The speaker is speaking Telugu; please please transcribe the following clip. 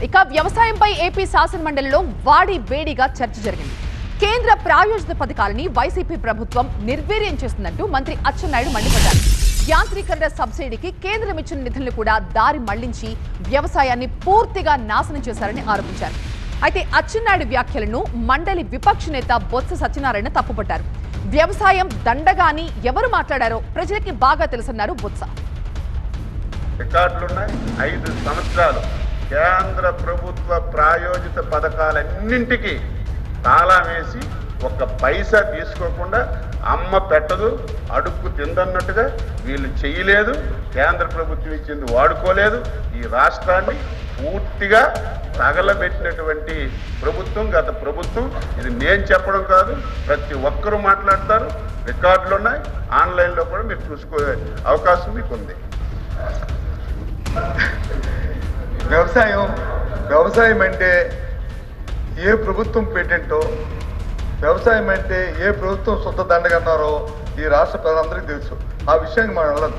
ఇక వ్యవసాయంపై ఏపీ శాసనమండలిలో వాడి వేడిగా చర్చ జరిగింది. కేంద్ర ప్రాయోజిత పథకాలని వైసీపీ ప్రభుత్వం నిర్వీర్యం చేస్తుందంటూ మంత్రి అచ్చెన్నాయుడు మండిపడ్డారు. యాంత్రీకరణ సబ్సిడీకి కేంద్రం ఇచ్చిన నిధులను కూడా దారి మళ్లించి వ్యవసాయాన్ని పూర్తిగా నాశనం చేశారని ఆరోపించారు. అయితే అచ్చెన్నాయుడు వ్యాఖ్యలను మండలి విపక్ష నేత బొత్స సత్యనారాయణ తప్పుపట్టారు. వ్యవసాయం దండగాని ఎవరు మాట్లాడారో ప్రజలకి బాగా తెలుసన్నారు బొత్స. రికార్డులున్నాయి. 5 సంవత్సరాలు కేంద్ర ప్రభుత్వ ప్రాయోజిత పథకాలన్నింటికి తాళం వేసి ఒక్క పైసా తీసుకోకుండా అమ్మ పెట్టదు, అడుక్కు తిందన్నట్టుగా వీళ్ళు చేయలేదు. కేంద్ర ప్రభుత్వం ఇచ్చింది వాడుకోలేదు. ఈ రాష్ట్రాన్ని పూర్తిగా తగలబెట్టినటువంటి ప్రభుత్వం గత ప్రభుత్వం. ఇది నేను చెప్పడం కాదు, ప్రతి ఒక్కరూ మాట్లాడతారు. రికార్డులు ఉన్నాయి, ఆన్లైన్లో కూడా మీరు చూసుకోే అవకాశం మీకు ఉంది. వ్యవసాయం అంటే ఏ ప్రభుత్వం పేటెంటో, వ్యవసాయం అంటే ఏ ప్రభుత్వం సొంత దండగన్నారో ఈ రాష్ట్ర ప్రజలందరికీ తెలుసు. ఆ విషయానికి మనం వెళ్ళదు.